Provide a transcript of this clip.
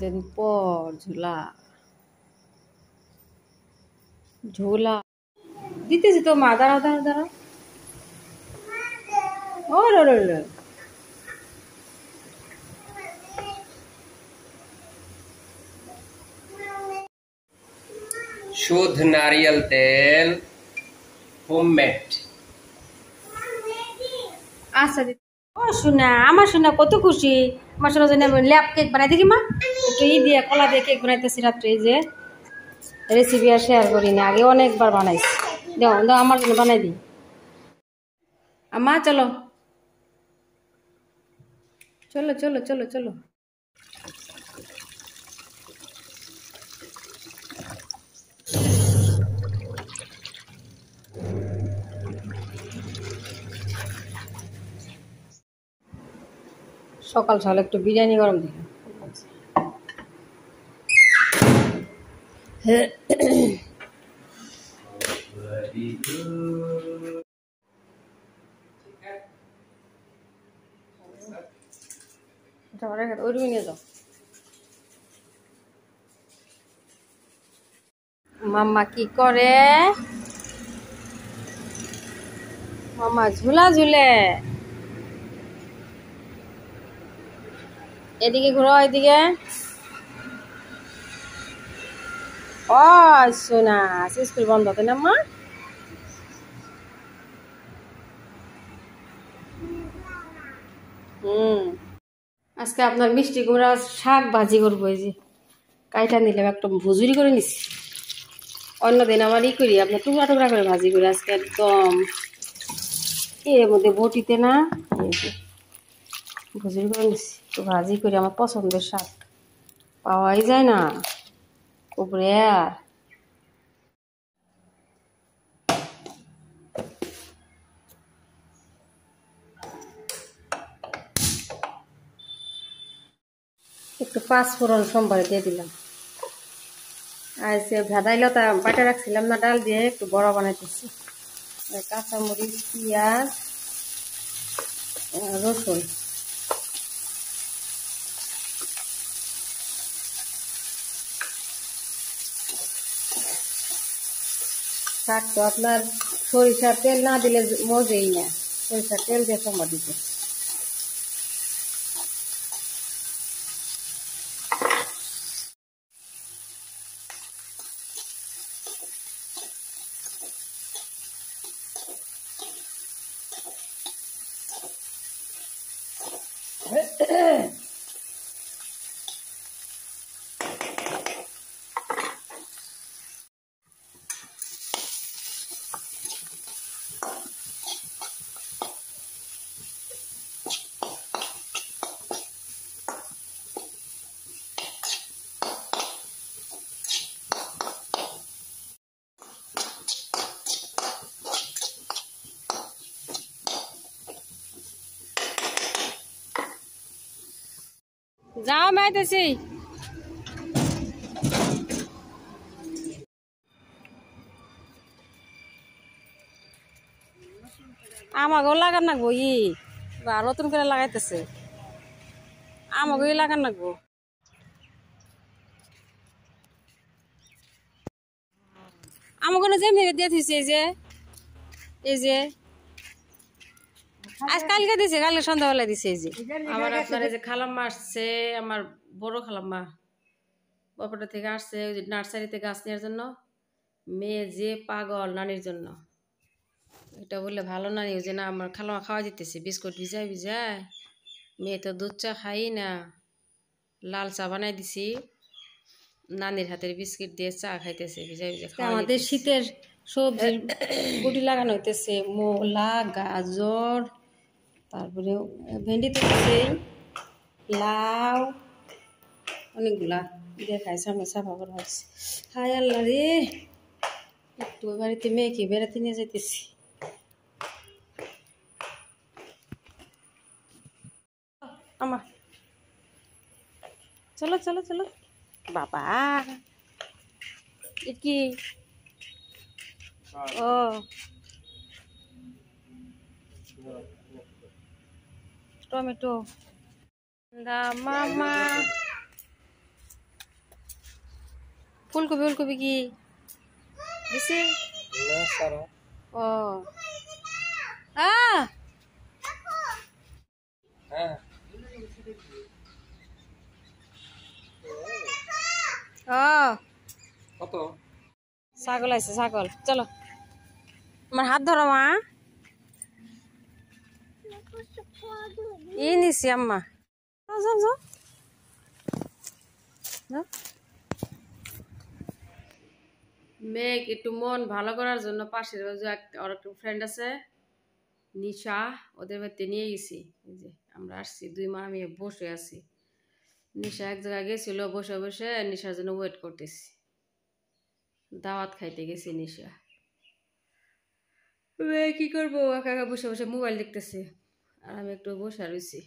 কতদিন পর ঝোলা ঝোলা দিতেছি তো মা, দাঁড়াও দাঁড়াও দাঁড়াও। ও রে, शुद्ध नारियल तेल होममेड। আচ্ছা ও শোনা, আমার শোনা কত খুশি। আমার শোনা জন্য ল্যাপ কেক বানাই দেখি মা, একটু দিয়ে কলা দিয়ে কেক বানাইতেছি রাত্রে। এই যে রেসিপি আর শেয়ার করি না, আগে অনেকবার বানাইছি। দাও দাও আমার জন্য বানাই দিই। মা চলো চলো চলো চলো চলো। সকাল সকাল একটু বিরিয়ানি গরম দিই। ওই রুমে নিয়ে যাও। মাম্মা কি করে? মাম্মা ঝুলা ঝুলে। এদিকে ঘুরো, এদিকে। ও শোনা, স্কুল বন্ধ তাই না মা? আজকে আপনার মিষ্টি কুমড়া শাক ভাজি করবো। এই যে কাইটা নিলাম, একটা ভুজুরি করে নিছি। অন্যদিন আমার ই করি আপনার টুকরা টুকরা করে ভাজি করি, আজকে একদম এর মধ্যে বটিতে না, ভুজুরি করে নিছি। তো ভাজি করি, আমার পছন্দের শাক, পাওয়াই যায় না খুব রেয়ার। একটু পাঁচফোড়ন সোমবারে দিয়ে দিলাম। আর সে ভেদাইলতা বাটা রাখছিলাম না, ডাল দিয়ে একটু বড়া বানাইতেছি। কাঁচামরিচ, পেঁয়াজ, রসুন। শাক তো আপনার সরিষার তেল না দিলে মজেই না, সরিষার তেল দিয়ে সোমবার দিতে। যাও মেয়েতেছি। আমাকেও লাগান নাকবো, বা নতুন করে লাগাইতেছে, আমাকেও লাগান নাকবো। আমাকে যেমনি দিয়ে দিছে, এই যে আজ কালকে দিছে, কালকে সন্ধ্যাবেলা দিছে। এই যে আমার আপনার এই যে খালাম্মা আসছে, আমার বড় খালাম্মা বরপেটা থেকে আসছে, ওই যে নার্সারিতে গাছ নেওয়ার জন্য। মেয়ে যে পাগল নানির জন্য, এটা বললে ভালো নানি, ওই যে না আমার খালাম্মা খাওয়া দিতেছে বিস্কুট ভিজায় ভিজায়। মেয়ে তো দুধ চা খাই না, লাল চা বানাই দিছি, নানির হাতের বিস্কিট দিয়ে চা খাইতেছে ভিজাই ভিজাই। আমাদের শীতের সবজির গুটি লাগানো হইতেছে, মূলা, গাজর, তারপরে ভেন্ডি তো দিছেই, লাউ, অনেকগুলা দেখায় সামনে সাফা করা হয়েছে। হায় আল্লাহ রে, একটু বাড়িতে মেয়েকে বেড়াতে নিয়ে যাইতেছি। আমার চলো চলো চলো বাবা, কি ও টমেটো। মামা ফুলকপি ফুলকপি কি দিছি না সারা ও আহ হ্যাঁ ও কত ছাগল আছে ছাগল চলো আমার হাত ধরো মা এই নিছি আম্মা যাও যাও যাও যাও। মেঘ একটু মন ভালো করার জন্য পাশের বাজু আর একটা ফ্রেন্ড আছে নিশা ওদের বাড়িতে নিয়ে গেছি এই যে আমরা আসছি 2 মা আমি বসে আছি নিশা এক জায়গায় গেছিল বসে বসে নিশার জন্য ওয়েট করতেছি দাওয়াত খাইতে গেছি নিশা কি করবো একা একা বসে বসে মোবাইল দেখতেছে আর আমি একটু বসে রয়েছি